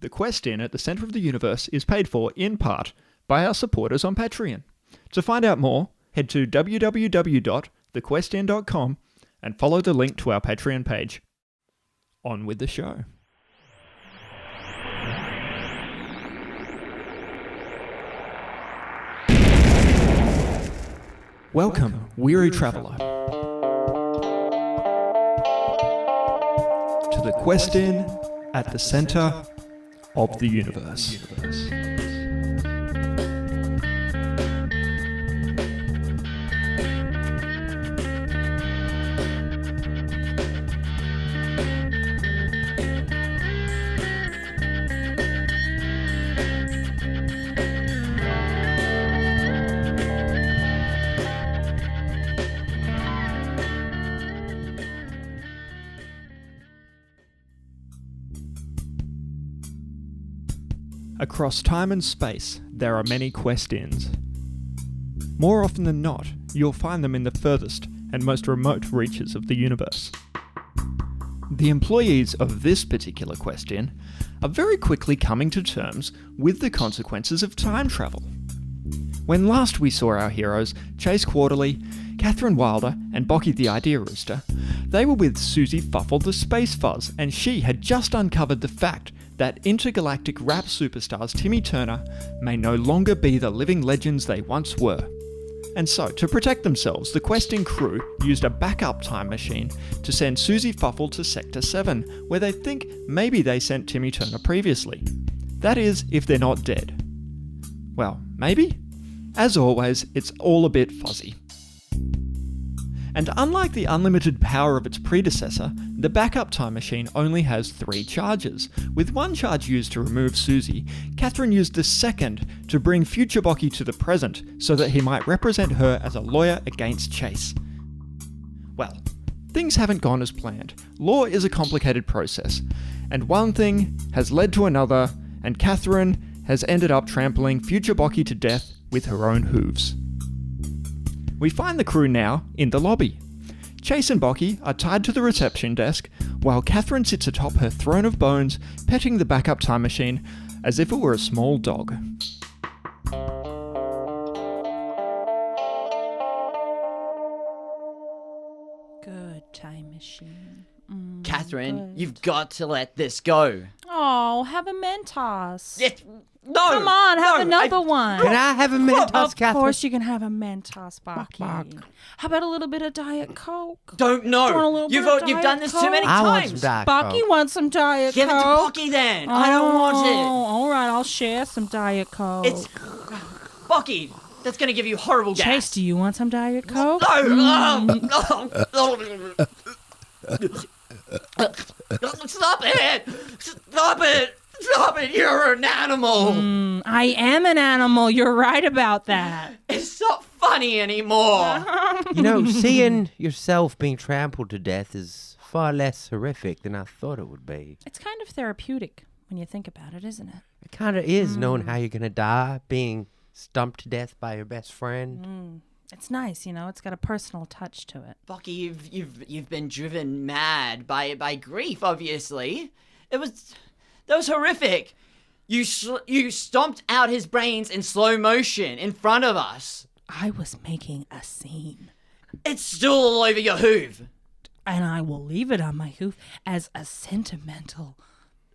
The Quest In at the Centre of the Universe is paid for, in part, by our supporters on Patreon. To find out more, head to www.thequestin.com and follow the link to our Patreon page. On with the show. Welcome, weary traveller, to the Quest In at the Centre of the Universe. Across time and space, there are many quest-ins. More often than not, you'll find them in the furthest and most remote reaches of the universe. The employees of this particular quest-in are very quickly coming to terms with the consequences of time travel. When last we saw our heroes, Chase Quarterly, Catherine Wilder, and Bocky the Idea Rooster, they were with Susie Fuffle the Space Fuzz, and she had just uncovered the fact that intergalactic rap superstars Timmy Turner may no longer be the living legends they once were. And so, to protect themselves, the Quest-In crew used a backup time machine to send Susie Fuffle to Sector 7, where they think maybe they sent Timmy Turner previously. That is, if they're not dead. Well, maybe? As always, it's all a bit fuzzy. And unlike the unlimited power of its predecessor, the backup time machine only has 3 charges. With one charge used to remove Susie, Catherine used the second to bring future Bocky to the present so that he might represent her as a lawyer against Chase. Well, things haven't gone as planned. Law is a complicated process, and one thing has led to another, and Catherine has ended up trampling future Bocky to death with her own hooves. We find the crew now in the lobby. Chase and Bocky are tied to the reception desk, while Catherine sits atop her throne of bones, petting the backup time machine as if it were a small dog. Good time machine. Catherine, good. you've got to let this go. Oh, have a Mentos. No! Come on, have no, another one. Can I have a Mentos, Of Catherine? course you can have a Mentos, Bocky. Buck. How about a little bit of Diet Coke? Don't Do you want a know. little You've bit of you've done this too many I want some times. Diet Bocky Coke. wants some Diet Give it Coke. to Bocky then. I don't want it. All right, I'll share some Diet Coke. It's Bocky. That's gonna give you horrible gas. Chase, do you want some Diet Coke? Stop it! Stop it! Stop it! You're an animal. I am an animal. You're right about that. It's not funny anymore. You know, seeing yourself being trampled to death is far less horrific than I thought it would be. It's kind of therapeutic when you think about it, isn't it? It kind of is knowing how you're going to die, being stumped to death by your best friend. It's nice, you know. It's got a personal touch to it. Bocky, you've been driven mad by grief. Obviously, that was horrific. You stomped out his brains in slow motion in front of us. I was making a scene. It's still all over your hoof. And I will leave it on my hoof as a sentimental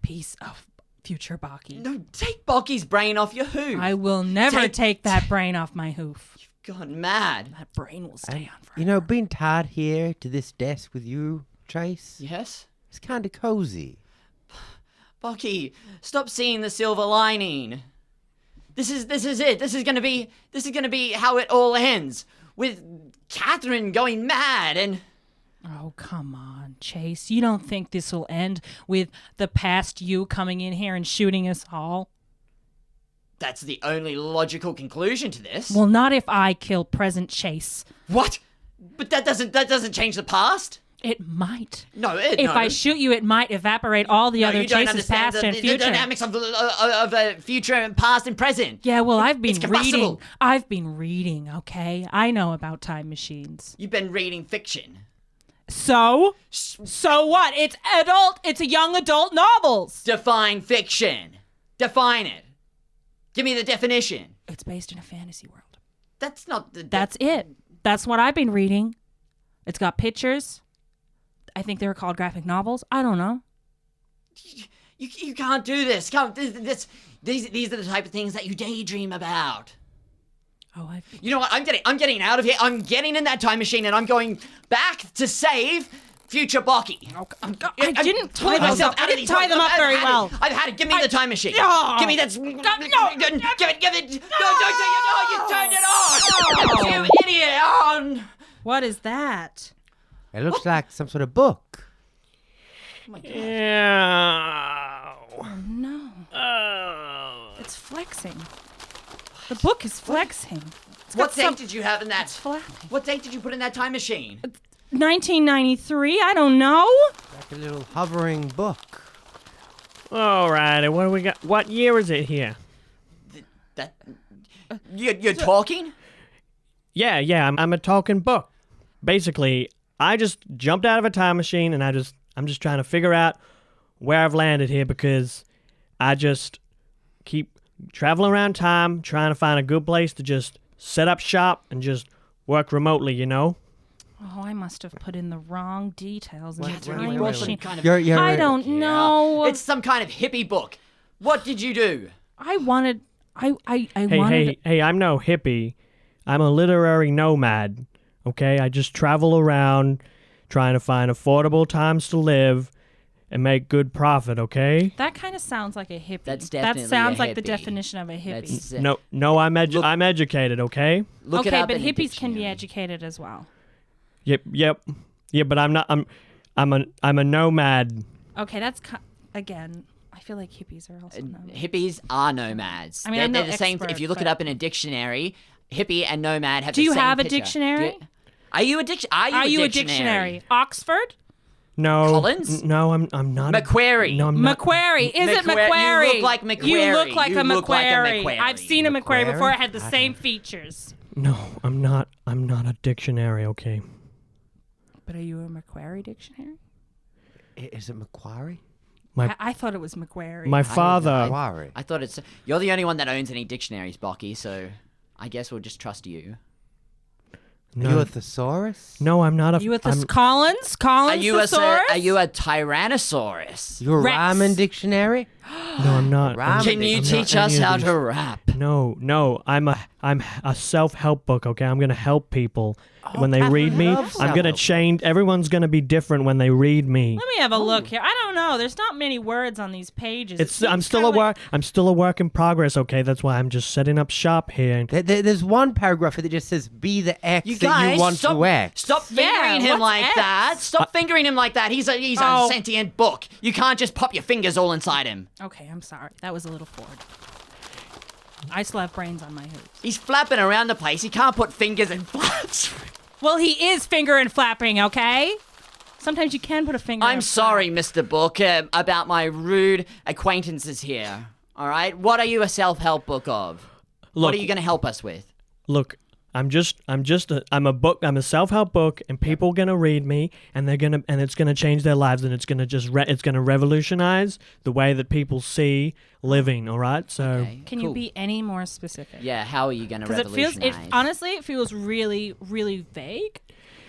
piece of future Bocky. No, take Bocky's brain off your hoof. I will never take that brain off my hoof. You've gone mad. That brain will stay on forever. You know, being tied here to this desk with you, Trace, Yes? it's kind of cozy. Bocky, stop seeing the silver lining. This is it. This is gonna be how it all ends. With Catherine going mad and... Oh, come on, Chase. You don't think this will end with the past you coming in here and shooting us all? That's the only logical conclusion to this. Well, not if I kill present Chase. What? But that doesn't change the past? It might. No, If I shoot you, it might evaporate all the other you don't Chases understand past and the future. dynamics of future and past and present. Yeah, well, I've been It's combustible. reading. I've been reading, okay? I know about time machines. You've been reading fiction. So what? It's a young adult novels. Define fiction. Define it. Give me the definition. It's based in a fantasy world. That's not the... That's it. That's what I've been reading. It's got pictures. I think they were called graphic novels. I don't know. You can't do this. These are the type of things that you daydream about. Oh, You know what? I'm getting out of here. I'm getting in that time machine and I'm going back to save future Bucky. I didn't tie myself. I didn't tie them up very well. I've had it. Give me the time machine. No. Give me that. No. Give it. No, you turned it on. You idiot. What is that? It looks like some sort of book. Oh my God. Yeah. No. Oh. It's flexing. The book is flexing. What date did you have in that? It's flapping. What date did you put in that time machine? 1993? I don't know. Like a little hovering book. Alrighty, what do we got? What year is it here? That you're talking? Yeah, I'm a talking book. Basically, I just jumped out of a time machine and I'm just trying to figure out where I've landed here because I just keep traveling around time, trying to find a good place to just set up shop and just work remotely, you know? Oh, I must have put in the wrong details in the Wait, time wait. machine. You're I don't know. It's some kind of hippie book. What did you do? I wanted. I Hey, wanted. I'm no hippie. I'm a literary nomad, okay? I just travel around trying to find affordable times to live and make good profit, okay? That kind of sounds like a hippie. That's definitely That sounds a like the hippie. definition of a hippie. That's No, I'm educated, okay? Look it Okay, up but in the hippies can be dictionary. educated as well. Yep. Yeah, but I'm not. I'm a nomad. Okay, again. I feel like hippies are also nomads. Hippies are nomads. I mean, I'm they're no the same. expert, If you look it but- up in a dictionary, hippie and nomad have Do the you same have a picture. dictionary? Are you a dictionary? Are you a dictionary? Oxford? No. Collins? No, I'm not. Macquarie. No, I'm not. Macquarie. Is it Macquarie. Macquarie? You look like Macquarie. You look like You a look like a Macquarie. Macquarie. I've seen a Macquarie Macquarie? before. It had the same features. No, I'm not. I'm not a dictionary, okay? But are you a Macquarie dictionary? Is it Macquarie? I thought it was Macquarie. My father. Macquarie. I thought you're the only one that owns any dictionaries, Bocky. So I guess we'll just trust you. Are you a thesaurus? No, I'm not a. You with I'm- the Collins? Are you a thesaurus? Tyrannosaurus? You're a Rex. rhyming dictionary? No, I'm not. Rhyming Can you I'm not teach us any of how these. to rap? No. I'm a self-help book, okay? I'm gonna help people when they read me. love I'm gonna self-help. change. Everyone's gonna be different when they read me. Let me have a look here. I don't know. There's not many words on these pages. I'm still a work in progress, okay? That's why I'm just setting up shop here. There's one paragraph that just says, be the X You that guys, you want stop, to X. stop fingering him what's like X? that. Stop fingering him like that. He's a Oh. sentient book. You can't just pop your fingers all inside him. Okay, I'm sorry. That was a little forward. I still have brains on my head. He's flapping around the place. He can't put fingers in flaps. Well, he is finger and flapping, okay? Sometimes you can put a finger I'm in sorry, Mr. Book, about my rude acquaintances here. All right? What are you a self-help book of? What Look, are you going to help us with? Look, I'm a self-help book, and people are gonna read me, and it's gonna change their lives, and it's gonna revolutionize the way that people see living. All right, so Okay, Can cool. you be any more specific? Yeah, how are you going to Because revolutionize? honestly, it feels really, really vague.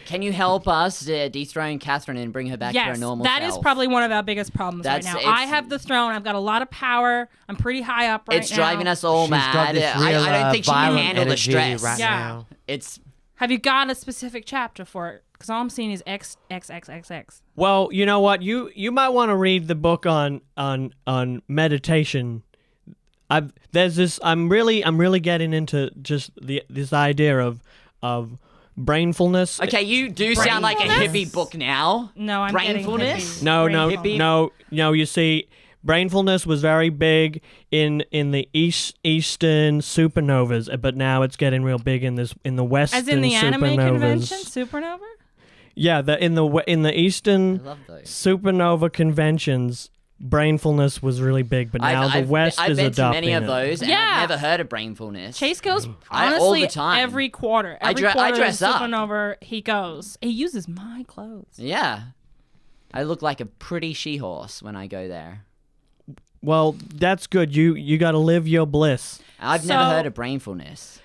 Can you help us dethrone Catherine and bring her back to her Yes, normal that is self? probably one of our biggest problems right That's- now. it's- I have the throne. I've got a lot of power. I'm pretty high up right now. It's driving us all She's mad. got this I real, don't think she can violent handle the energy stress. right Yeah. now. It's Have you got a specific chapter for it? Because all I'm seeing is X, X, X, X, X. well, you know what? You might want to read the book on meditation. I'm really getting into just this idea of brainfulness. okay. You do sound like a Brainfulness? hippie book now. No, I'm getting Brainfulness? hippie. No, Brainfulness. you see, brainfulness was very big in the eastern supernovas, but now it's getting real big in the western As in the anime supernovas. convention, Supernova? Yeah, in the eastern I love those. supernova conventions, brainfulness was really big, but now the West I've is been to adopting many of it. those, and Yeah. I've never heard of brainfulness. Chase goes all honestly the time. every quarter. I Every quarter I dress there's up. supernova, he goes. He uses my clothes. Yeah. I look like a pretty she-horse when I go there. Well, that's good. You got to live your bliss. I've never heard of brainfulness.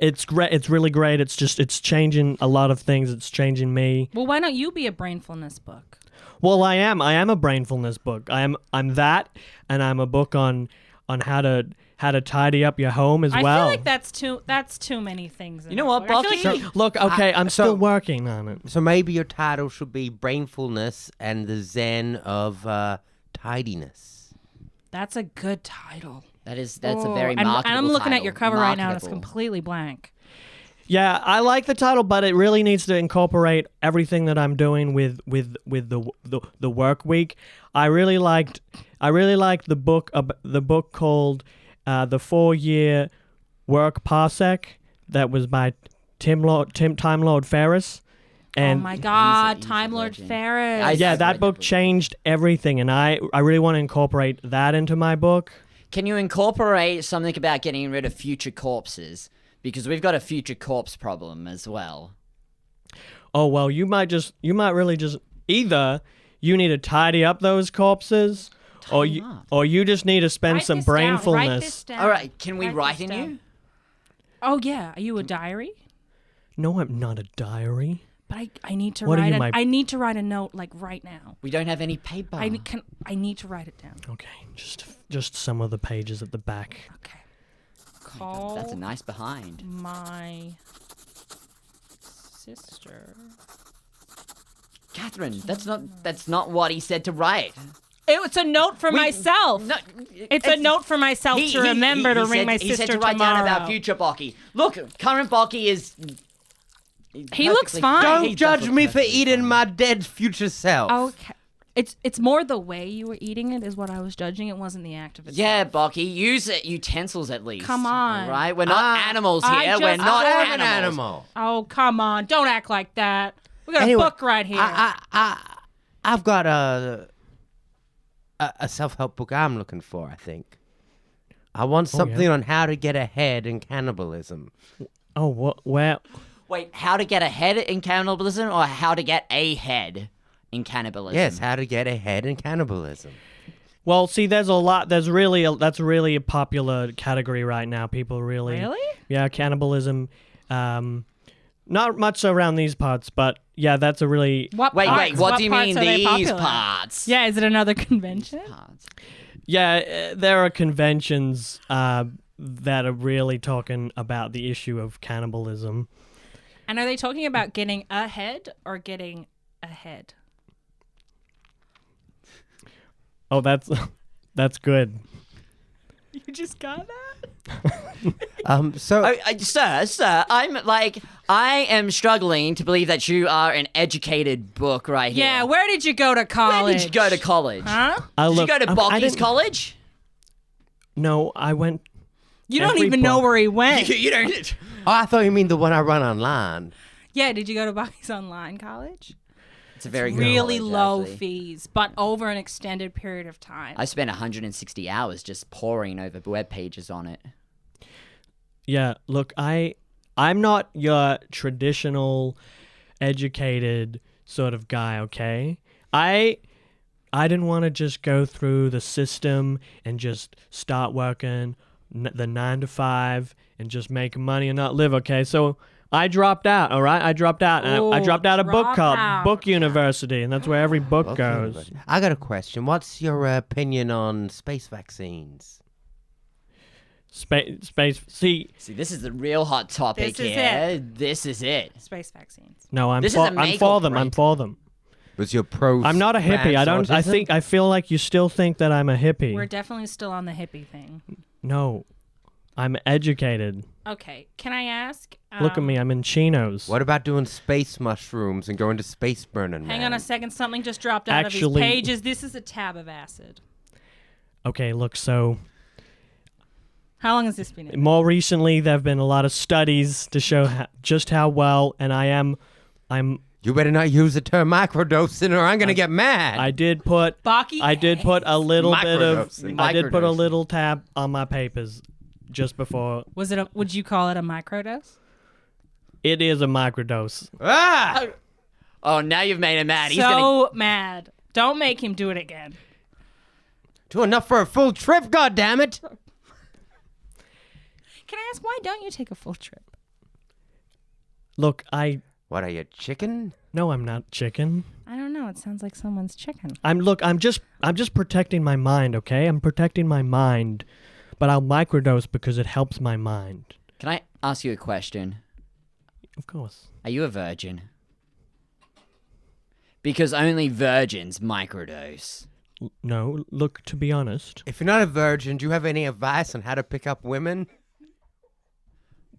It's great. It's really great. It's changing a lot of things. It's changing me. Well, why don't you be a brainfulness book? Well, I am a brainfulness book. I'm that, and I'm a book on how to tidy up your home as I well. feel like that's too many things. In You know that what, book. I feel Bucky? like you- Look, okay, I'm so- still working on it. So maybe your title should be Brainfulness and the Zen of Tidiness. that's a good title. That's a Oh, very and marketable I'm looking at title. your cover right now, and it's Marketable. completely blank. Yeah, I like the title, but it really needs to incorporate everything that I'm doing with the work week. I really liked the book called The 4-Year Work Parsec that was by Time Lord Ferris. And oh my God, he's a Time Lord legend. Ferris. yeah, I've that read book the book. changed everything, and I really want to incorporate that into my book. Can you incorporate something about getting rid of future corpses? Because we've got a future corpse problem as well. Oh well, you might really just either you need to tidy up those corpses, or Tidy you them up? or you just need to spend Write some this down, Write brainfulness. this down. All right, can we write this in down. you? Oh yeah, are you a diary? No, I'm not a diary. But I need to What are write. you, my- I need to write a note like right now. We don't have any paper. I need to write it down. Okay, just some of the pages at the back. Okay. Oh my God, that's a Call nice behind. my sister. Catherine, that's not what he said to write. It's a note for myself. No, It's a note for myself to remember to ring my He said sister to write tomorrow. down about future Bucky. Look, current Bucky is. He looks perfectly- fine. He Don't does judge look me for perfectly eating fine. my dead future self. Okay. It's more the way you were eating it is what I was judging. It wasn't the act of it. Yeah, Bucky, use it utensils at least. Come on. All right, we're not animals I here. just We're not said I'm an animals. animal. Oh, come on. Don't act like that. We got Anyway, a book right here. I've got a self-help book I'm looking for, I think. I want something on how to get ahead in cannibalism. Oh, what? Where? Wait, how to get ahead in cannibalism or how to get a head in cannibalism? Yes, how to get ahead in cannibalism. Well, see, there's a lot. That's really a popular category right now. People really. Really? Yeah, cannibalism. Not much around these parts, but yeah, that's a really. What Wait, parts? what do you parts mean are they these popular? parts? Yeah, is it another convention? Parts. Yeah, there are conventions that are really talking about the issue of cannibalism. And are they talking about getting ahead or getting ahead? Oh, that's good. You just got that? So Sir, I am struggling to believe that you are an educated book right here. Yeah, where did you go to college? Where did you go to college? Huh? Did you go to I Bucky's didn't- college? No, I went. You don't Every even know book. where he went. You don't. I thought you mean the one I run online. Yeah, did you go to Bucky's online college? It's a very good Really college, low actually. fees, but over an extended period of time. I spent 160 hours just poring over web pages on it. Yeah, look, I'm not your traditional educated sort of guy, okay? I didn't want to just go through the system and just start working the 9 to 5 and just make money and not live, okay? So I dropped out, all right? I dropped out. And I Ooh, dropped out a book drop called out. Book University, and that's where every book goes. I got a question. What's your opinion on space vaccines? Space. See, See, this is the real hot topic This is here. This is it. Space vaccines. no, I'm This is for, a I'm make for or them. I'm break. for them. Was your pro? I'm not a hippie. I don't. I autism? think. I feel like you still think that I'm a hippie. We're definitely still on the hippie thing. No, I'm educated. Okay, can I ask? Look at me. I'm in chinos. What about doing space mushrooms and going to Space Burning Man? Hang on a second. Something just dropped out of Actually- these pages. This is a tab of acid. Okay, look. So How long has this been? in? more recently, there have been a lot of studies to show just how well, and I'm You better not use the term microdosing or I'm going to get mad. I did put Baki. I did put a little bit of Microdosing. I did put a Microdosing. little tab on my papers just before. Was it? Would you call it a microdose? It is a microdose. Ah! Oh, now you've made him mad. He's gonna. Mad. Don't make him do it again. Too enough for a full trip, goddammit. Can I ask why don't you take a full trip? Look, What are you, chicken? no, I'm not chicken. I don't know. It sounds like someone's chicken. I'm just protecting my mind, okay? I'm protecting my mind, but I'll microdose because it helps my mind. Can I ask you a question? Of course. Are you a virgin? Because only virgins microdose. No, look, to be honest, If you're not a virgin, do you have any advice on how to pick up women?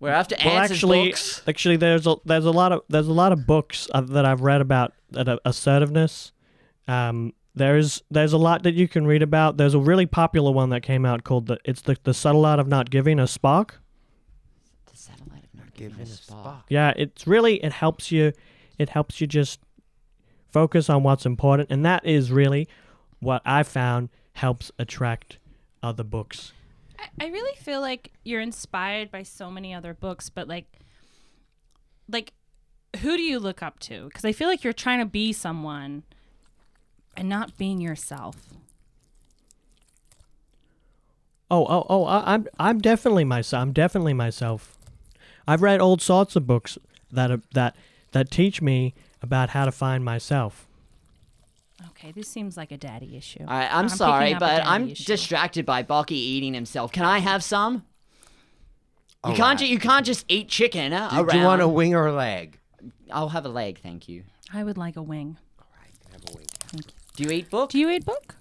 We're after well, answers books. actually, there's a lot of books that I've read about assertiveness. There's a lot that you can read about. There's a really popular one that came out called the Subtle Art of Not Giving, a Spark. The satellite of not Giving giving a a spark. spark. Yeah, it helps you just focus on what's important, and that is really what I found helps attract other books. I really feel like you're inspired by so many other books, but like who do you look up to? Because I feel like you're trying to be someone and not being yourself. I'm definitely myself. I'm definitely myself. I've read all sorts of books that teach me about how to find myself. Okay, this seems like a daddy issue. All right, I'm picking sorry, up a but daddy I'm issue. distracted by Bucky eating himself. Can I have some? You All can't. right. You can't just eat chicken around. Do you want a wing or a leg? I'll have a leg, thank you. I would like a wing. All right, have a wing. Do you eat books? Do you eat book?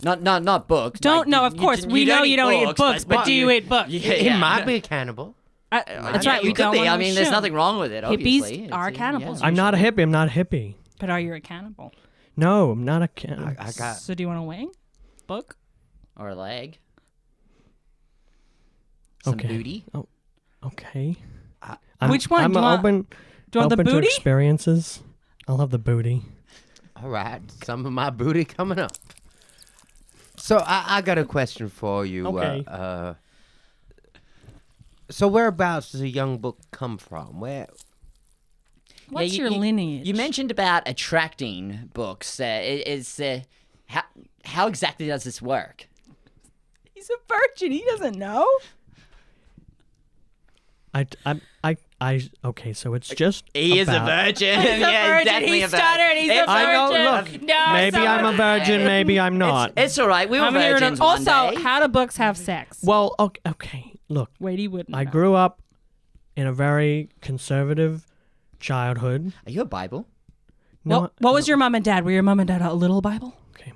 Not books. Don't like, no, of course. We know you don't eat books, but do you eat books? Yeah, It yeah. might be a cannibal. That's Yeah, right. you We could don't be. want I to mean, there's assume. nothing wrong with it. Hippies Obviously, are It's- cannibals. yeah. I'm not a hippie. I'm not a hippie. But are you a cannibal? No, I'm not a can. I got. So do you want a wing? Book? Or a leg. Some Okay. booty. Okay. Which one? I'm Do you want- open. Do you want the open to booty? experiences. I'll have the booty. All right, some of my booty coming up. So I got a question for you. Okay. So whereabouts does a young book come from? Where? What's Yeah, your lineage? You mentioned about attracting books. How exactly does this work? He's a virgin. He doesn't know. Okay, so it's just. He is a about- virgin. He's a yeah, virgin. definitely He a virgin. stuttered. He's a virgin. I know. Look, No, maybe I'm a virgin. Maybe I'm not. It's all right. We were I'm here to- virgins one Also, day. how do books have sex? Well, okay. Look, Wait, he wouldn't. I know. grew up in a very conservative childhood. Are you a Bible? No, What was your mom and dad? Were your mom and dad a little Bible? Okay,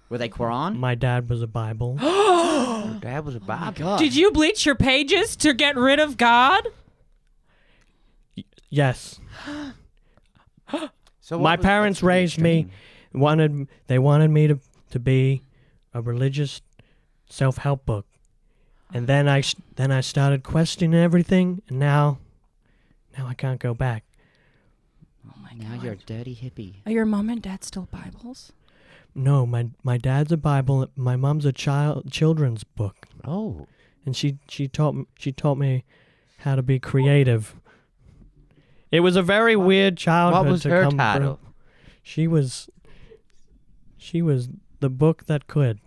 Were they Quran? my dad was a Bible. Your dad was a Bible. God. Did you bleach your pages to get rid of God? Yes. So My parents raised me, they wanted me to be a religious self-help book, and then I started questioning everything, and now I can't go back. Oh my Now God. you're a dirty hippie. Are your mom and dad still Bibles? No, my dad's a Bible. My mom's a children's book, Oh, and she taught me how to be creative. It was a very weird childhood. what was to her come title? From. She was the book that could.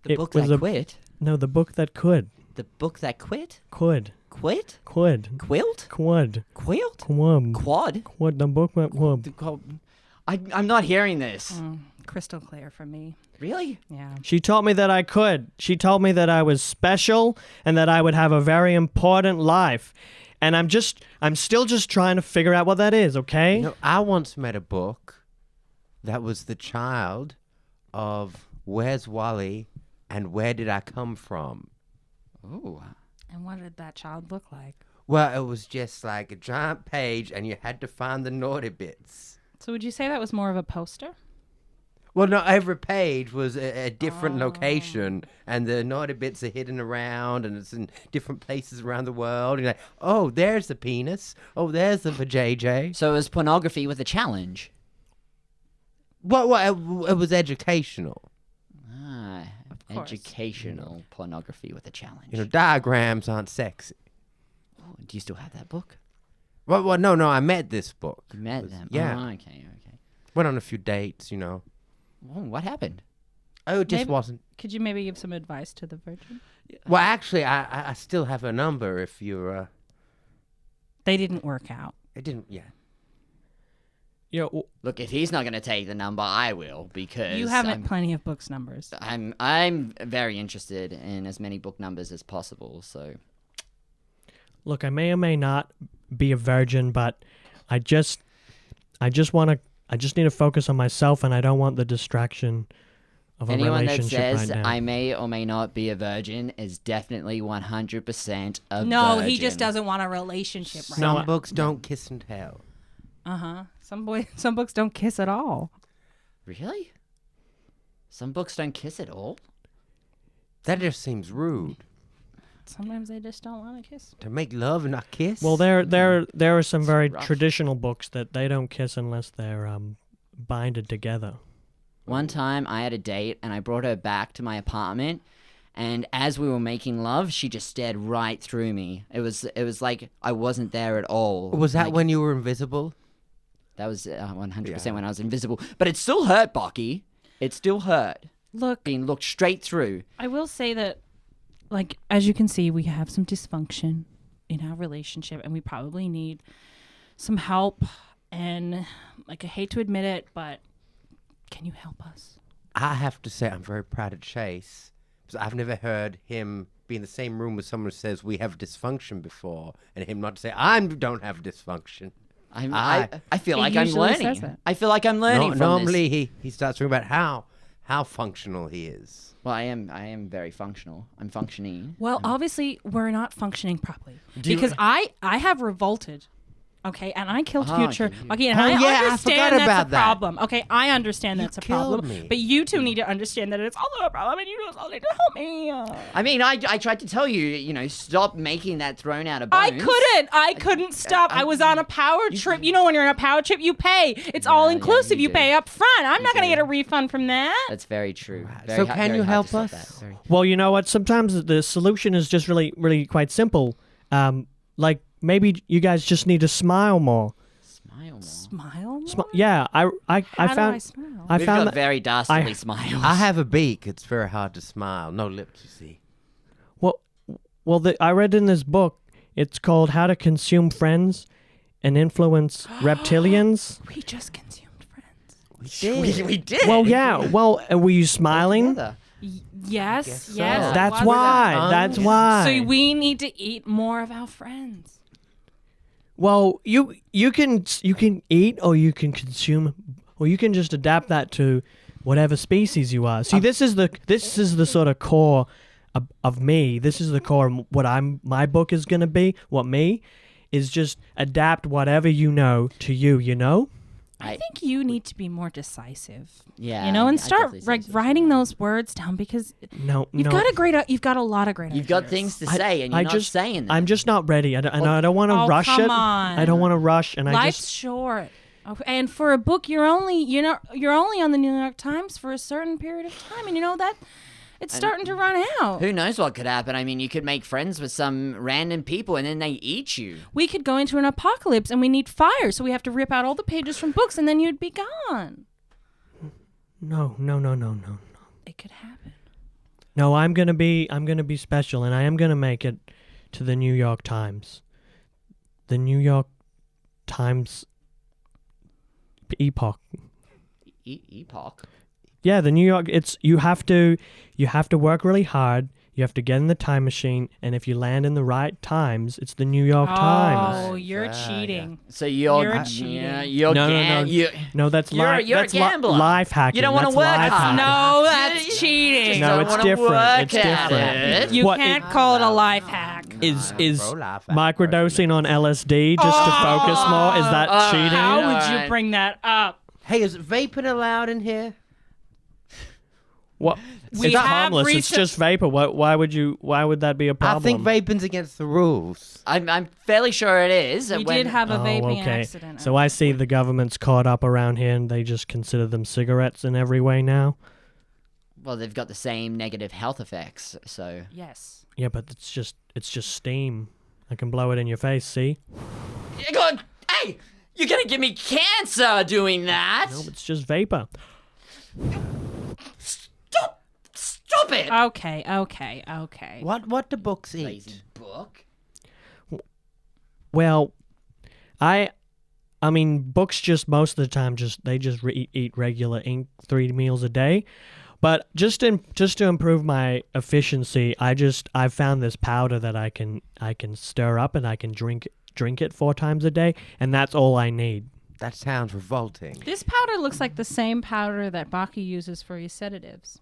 The It book was that a- quit? No, the book that could. The book that quit? Could. Quit? Could. Quilt? Quad. Quilt? Quad. Quad? Quad. The book that quad. I'm not hearing this. Crystal clear for me. Really? Yeah. She taught me that I could. She told me that I was special and that I would have a very important life. And I'm still just trying to figure out what that is, okay? you know, I once met a book that was the child of Where's Wally and Where Did I Come From? Ooh. And what did that child look like? Well, it was just like a giant page, and you had to find the naughty bits. So would you say that was more of a poster? Well, no, every page was a different location, and the naughty bits are hidden around, and it's in different places around the world. And you're like, oh, there's the penis. Oh, there's the vajayjay. So it was pornography with a challenge. Well, it was educational. Ah, course. educational pornography with a challenge. You know, diagrams aren't sexy. Oh, do you still have that book? Well, no, I met this book. You met them? Yeah. Oh, okay. Went on a few dates, you know. Oh, what happened? Oh, it just Maybe- wasn't. Could you maybe give some advice to the virgin? Well, actually, I still have her number if you're, They didn't work out. it didn't, yeah. Yeah, Look, if he's not going to take the number, I will, because You have plenty of books numbers. I'm very interested in as many book numbers as possible. So look, I may or may not be a virgin, but I just need to focus on myself, and I don't want the distraction of a anyone that relationship says right now. I may or may not be a virgin is definitely 100% a No, virgin. he just doesn't want a relationship right Some now. books don't kiss and tell. Uh-huh. Some books don't kiss at all. Really? Some books don't kiss at all. That just seems rude. Sometimes they just don't want to kiss. To make love and not kiss? Well, there are some very rough. traditional books that they don't kiss unless they're binded together. One time I had a date and I brought her back to my apartment, and as we were making love, she just stared right through me. It was like I wasn't there at all. Was that Like, when you were invisible? That was 100% when I was invisible. But it still hurt, Bocky. It still hurt. Look, Being looked straight through. I will say that, like, as you can see, we have some dysfunction in our relationship, and we probably need some help. And, like, I hate to admit it, but can you help us? I have to say I'm very proud of Chase. Because I've never heard him be in the same room with someone who says we have dysfunction before, and him not say I don't have dysfunction. I feel He like I'm usually learning. says that. I feel like I'm learning from Normally this. he starts talking about how functional he is. Well, I am very functional. I'm functioning. Well, obviously, we're not functioning properly. you- Because I have revolted. Okay, and I killed Ah, Future. you- Okay, and Oh, I yeah, I understand forgot that's about a that. problem. Okay, I understand You that's a killed problem. me. But you two need to understand that it's also a problem, and you also need to help me. I mean, I tried to tell you, stop making that thrown out of bones. I couldn't stop. I was on a power trip. You know, when you're on a power trip, you pay. It's all yeah, inclusive. you You do. pay up front. I'm not going to do. get a refund from that. That's very true. So can very you hard help to stop us? that. Very- Well, you know what? Sometimes the solution is just really, really quite simple. Like maybe you guys just need to smile more. Smile more. Smile more? Yeah, I How do I found smile? I We've found got that. very dastardly smiles. I have a beak. It's very hard to smile. No lips, you see. Well, I read in this book. It's called "How to Consume Friends and Influence Reptilians." We just consumed friends. we did. Well, yeah. Well, were you smiling? Together. Yes, guess so. yes. That's it was. why. That's why. So we need to eat more of our friends. Well, you can eat, or you can consume, or you can just adapt that to whatever species you are. See, this is the sort of core of me. This is the core of what my book is gonna be. What me is just adapt whatever you know to you. You know. I think you need to be more decisive. Yeah, You know, and I start definitely like say so. writing those words down because No, you've no. got a lot of great You've got ideas. things to say, and you're not saying them. I'm just not ready. I don't want to Oh, rush come it. on. I don't want to rush, and Life's short. Okay, and for a book, you're only on the New York Times for a certain period of time, and you know that it's starting to run out. Who knows what could happen? I mean, you could make friends with some random people, and then they eat you. We could go into an apocalypse, and we need fire, so we have to rip out all the pages from books, and then you'd be gone. No. It could happen. No, I'm gonna be special, and I am gonna make it to the New York Times. The New York Times epoch. Epoch. Yeah, the New York. It's you have to work really hard. You have to get in the time machine, and if you land in the right times, it's the New York Times. Oh, you're Yeah. cheating. So you're You're cheating. you're No, no. that's You're a gambler. life hacking. You don't wanna That's work life hard. hacking. No, that's cheating. No, don't it's wanna different. work It's at different. it. You What can't is- call it a life hack. Is Bro, laugh at microdosing on LSD just to focus more? Is that cheating? How would you bring that up? Hey, is vaping allowed in here? What? We It's have harmless. It's recent- just vapor. Why would that be a I problem? think vaping's against the rules. I'm fairly sure it is. We when- did have a Oh, vaping okay. accident. So I see the government's caught up around here, and they just consider them cigarettes in every way now. Well, they've got the same negative health effects, so... Yes. Yeah, but it's just steam. I can blow it in your face. See? Hey! You're gonna give me cancer doing that! No, it's just vapor. Stop it! Okay. What do books eat? Lazy book. Well, I mean, books just most of the time they just eat regular ink 3 meals a day. But just to improve my efficiency, I found this powder that I can stir up and I can drink it 4 times a day, and that's all I need. That sounds revolting. This powder looks like the same powder that Baki uses for his sedatives.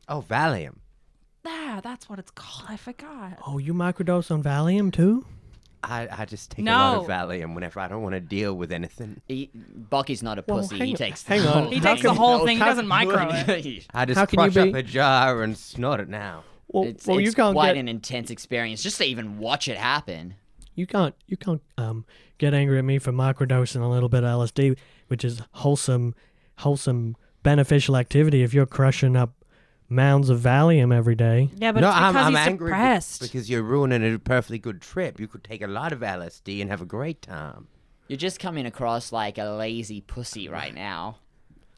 Oh, Valium. Ah, that's what it's called. I forgot. Oh, you microdose on Valium too? I just take a lot of No. Valium whenever I don't want to deal with anything. Bucky's not a Well, pussy. hang He on- takes hang the on. whole He How takes the can- whole thing. He how- doesn't micro it. I just How can you crush up be- a jar and snort it now. Well, It's you can't quite get an intense experience just to even watch it happen. you can't get angry at me for microdosing a little bit of LSD, which is wholesome, beneficial activity. If you're crushing up mounds of Valium every day, Yeah, but no, it's because I'm he's angry depressed. because you're ruining a perfectly good trip. You could take a lot of LSD and have a great time. You're just coming across like a lazy pussy right now.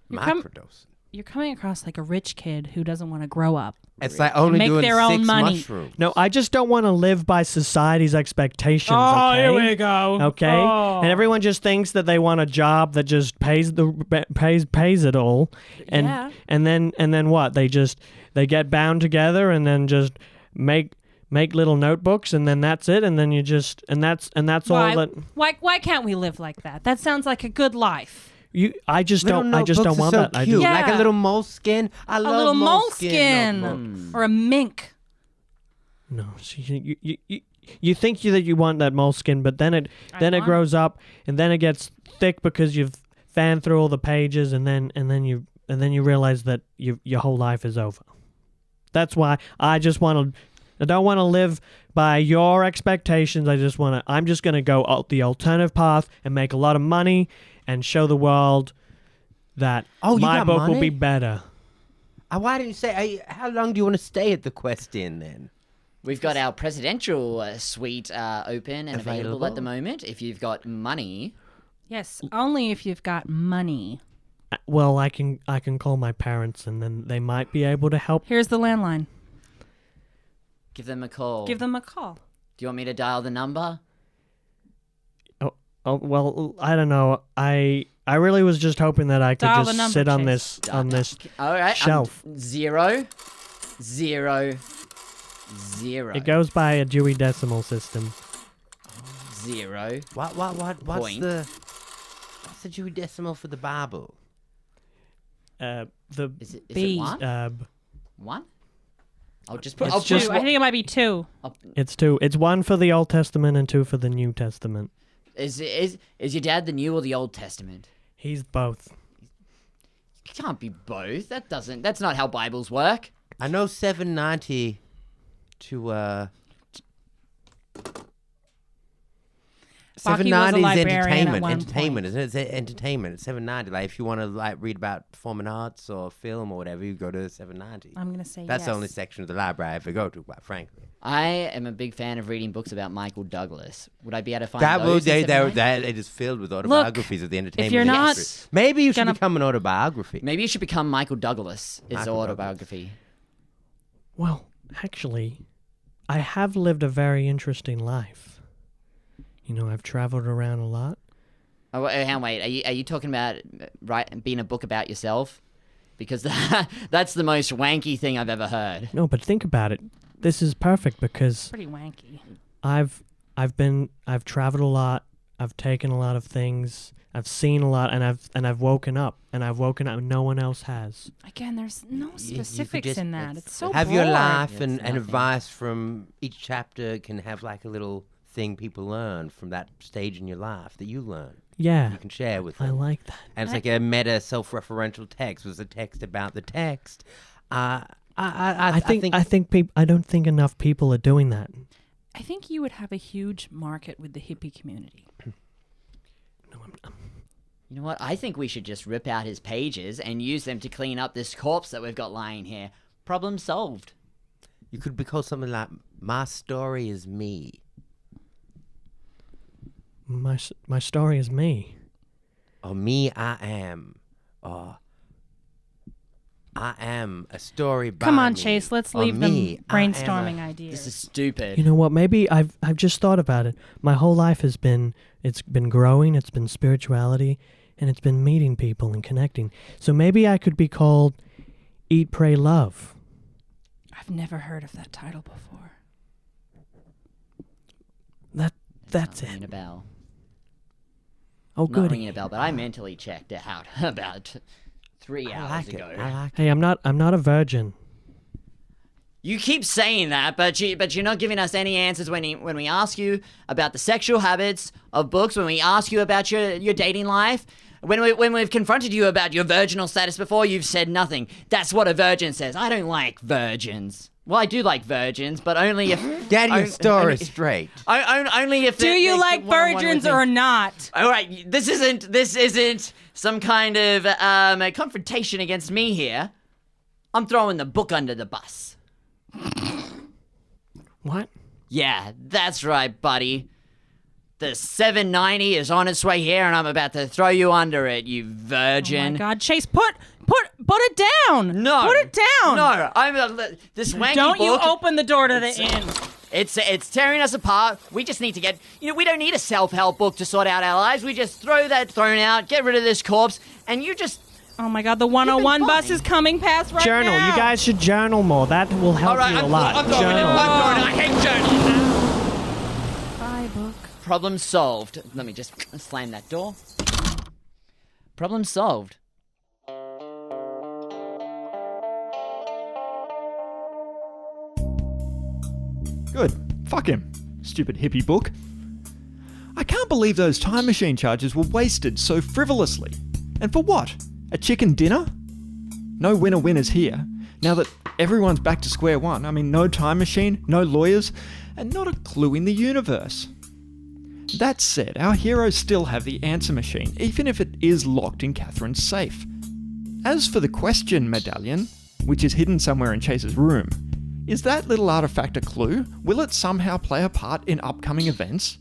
Microdosing. You're coming across like a rich kid who doesn't want to grow up. It's like only Make doing their own 6 money. mushrooms. no, I just don't want to live by society's expectations. Okay? go. Okay, and everyone just thinks that they want a job that just pays it all, and Yeah. and then what? They get bound together and then just make little notebooks, and then that's it, and then you just and that's all that Why can't we live like that? That sounds like a good life. I just don't Notebooks want are that. so I cute. just, Like a Yeah. little moleskin. I A love little moleskin notebooks. or a mink. no, see, you think that you want that moleskin, but then it want grows up and then it gets thick because you've fanned through all the pages, and then you realize that your whole life is over. That's why I don't want to live by your expectations. I'm just gonna go the alternative path and make a lot of money and show the world that Oh, you my got book will money? be better. Why didn't you say? How long do you want to stay at the Quest Inn then? We've got our presidential suite open and available at the Available. moment. If you've got money, Yes, only if you've got money. Well, I can call my parents, and then they might be able to help. Here's the landline. give them a call. Give them a call. Do you want me to dial the number? Oh, well, I don't know. I really was just hoping that I could Dial the just number, sit on Chase. this All right. shelf. 0, 0, 0. It goes by a Dewey Decimal System. 0. What's Point. what's the Dewey Decimal for the Bible? The Is it B. 1? 1? I'll just put. It's I'll just- Two. put I think it might be 2. It's 2. It's 1 for the Old Testament and 2 for the New Testament. Is your dad the New or the Old Testament? He's both. It can't be both. That's not how Bibles work. I know 790 to Baki was a 790 is librarian at entertainment. one Entertainment, isn't it? It's entertainment. It's 790. Like if you want to read about performing arts or film or whatever, you go to 790. I'm going to say That's yes. the only section of the library I ever go to, quite frankly. I am a big fan of reading books about Michael Douglas. Would I be able to find That those? in 790? it is filled with autobiographies of the entertainment you're not industry. Maybe you should gonna- become an autobiography. Maybe it should become Michael Douglas' Michael autobiography. Well, actually, I have lived a very interesting life. You know, I've traveled around a lot. Oh, wait. Are you talking about being a book about yourself? Because that's the most wanky thing I've ever heard. No, but think about it. This is perfect because Pretty wanky. I've traveled a lot. I've taken a lot of things. I've seen a lot, and I've woken up, and no one else has. Again, there's no could specifics just- in that. It's so have your broad. life and nothing. advice from each chapter can have like a little thing people learn from that stage in your life that you learn. Yeah, You can share with I them. like that. And it's like a meta self-referential text. Was a text about the text. I don't think enough people are doing that. I think you would have a huge market with the hippie community. You know what? I think we should just rip out his pages and use them to clean up this corpse that we've got lying here. Problem solved. You could be called something like "My Story Is Me." My story is me. Or "Me, I Am." Or "I Am a Story by Come on, me." Chase. Let's Or leave "Me, them I am brainstorming a-" ideas. This is stupid. You know what? Maybe I've just thought about it. My whole life it's been growing. It's been spirituality, and it's been meeting people and connecting. So maybe I could be called Eat, Pray, Love. I've never heard of that title before. That's Not ringing it. a bell. Oh, Not good. ringing a bell, but I mentally checked out about 3 I hours like ago. it. I like it. Hey, I'm not a virgin. You keep saying that, but you're not giving us any answers when we ask you about the sexual habits of books, when we ask you about your dating life, when we've confronted you about your virginal status before, you've said nothing. That's what a virgin says. I don't like virgins. Well, I do like virgins, but only if Get your story only- straight. Only if Do they you get like one-on-one with virgins me. or not? All right, this isn't some kind of a confrontation against me here. I'm throwing the book under the bus. What? Yeah, that's right, buddy. The 790 is on its way here, and I'm about to throw you under it, you Oh virgin. my God, Chase, put it down. No, Put it down. No, this wanky Don't you book. open the door to the inn. It's tearing us apart. We just need to get. We don't need a self-help book to sort out our lives. We just throw that throne out, get rid of this corpse, and you just. Oh my God, the 101 bus fine. is coming past right Journal. now. You guys should journal more. That will help All right, you a lot. I'm throwing it. Journal. I'm throwing it. I hate journaling. Bye, book. Problem solved. Let me just slam that door. Problem solved. Good. Fuck him. Stupid hippie book. I can't believe those time machine charges were wasted so frivolously. And for what? A chicken dinner? No winner winners here. Now that everyone's back to square one, I mean, no time machine, no lawyers, and not a clue in the universe. That said, our heroes still have the answer machine, even if it is locked in Catherine's safe. As for the question medallion, which is hidden somewhere in Chase's room, is that little artifact a clue? Will it somehow play a part in upcoming events?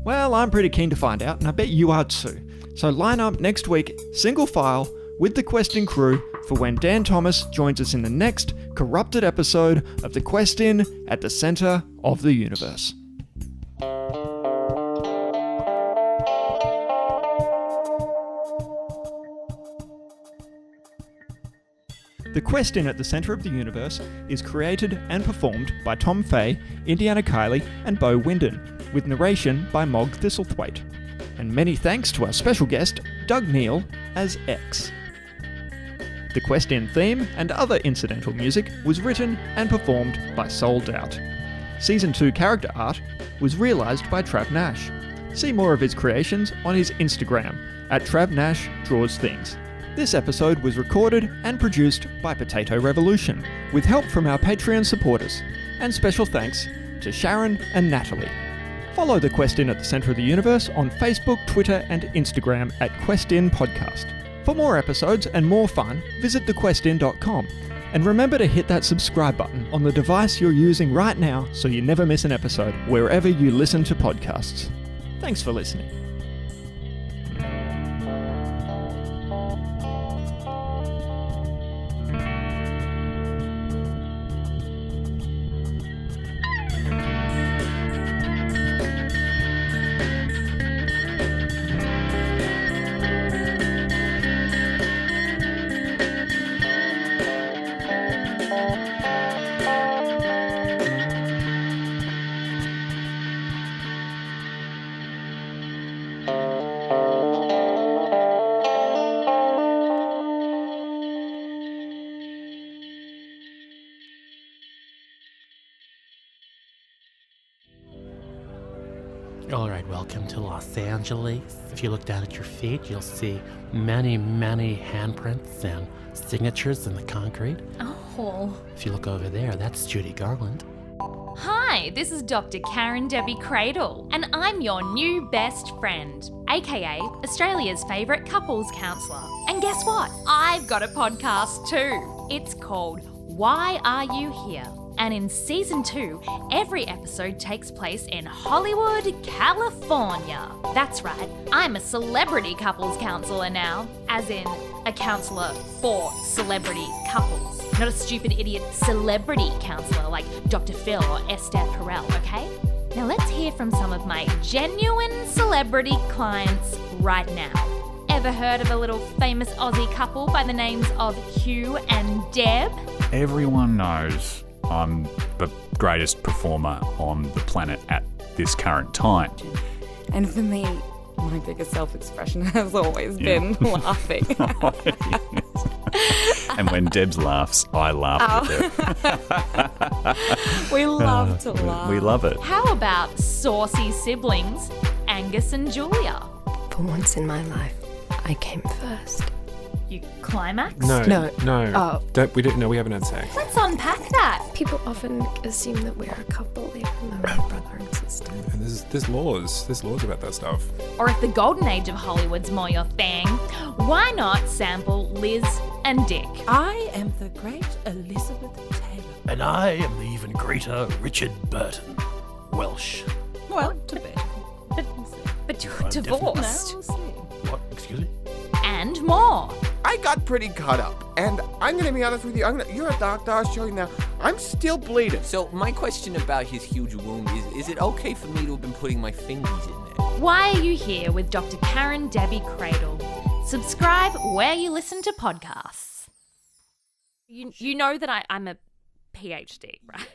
Well, I'm pretty keen to find out, and I bet you are too. So line up next week, single file, with the Questin crew for when Dan Thomas joins us in the next corrupted episode of the Questin at the Centre of the Universe. The Questin at the Centre of the Universe is created and performed by Tom Fahey, Indiana Kiely, and Beau, Windon, with narration by Mog Thistlethwaite. And many thanks to our special guest, Doug Neale, as X. The Questin theme and other incidental music was written and performed by Sold Out. Season 2 character art was realised by Trav Nash. See more of his creations on his Instagram at TravNashDrawsThings. This episode was recorded and produced by Potato Revolution, with help from our Patreon supporters, and special thanks to Sharon and Natalie. Follow the Questin at the Centre of the Universe on Facebook, Twitter, and Instagram at Questin Podcast. For more episodes and more fun, visit thequestin.com. And remember to hit that subscribe button on the device you're using right now so you never miss an episode wherever you listen to podcasts. Thanks for listening. All right, welcome to Los Angeles. If you look down at your feet, you'll see many, many handprints and signatures in the concrete. Oh. If you look over there, that's Judy Garland. Hi, this is Dr. Karen Debbie Cradle, and I'm your new best friend, aka Australia's favourite couples counsellor. And guess what? I've got a podcast too. It's called Why Are You Here? And in season 2, every episode takes place in Hollywood, California. That's right, I'm a celebrity couples counsellor now, as in a counsellor for celebrity couples. Not a stupid idiot celebrity counsellor like Dr. Phil or Esther Perel, okay? Now let's hear from some of my genuine celebrity clients right now. Ever heard of a little famous Aussie couple by the names of Hugh and Deb? Everyone knows I'm the greatest performer on the planet at this current time. And for me, my biggest self-expression has always been laughing. And when Debs laughs, I laugh with her. We love to laugh. We love it. How about saucy siblings, Angus and Julia? For once in my life, I came first. You climax? No. Oh. We haven't had sex. Let's unpack that. People often assume that we're a couple, even though we're brother and sister. And there's laws. There's laws about that stuff. Or if the golden age of Hollywood's more your thing, why not sample Liz and Dick? I am the great Elizabeth Taylor. And I am the even greater Richard Burton. Welsh. Well, debatable. But you're divorced. No, we'll see. What? Excuse me? And more. I got pretty cut up, and I'm gonna be honest with you. You're a doctor. I'll show you now. I'm still bleeding. So my question about his huge wound is it okay for me to have been putting my fingers in there? Why Are You Here with Dr. Karen Debbie Cradle. Subscribe where you listen to podcasts. You know that I'm a PhD, right?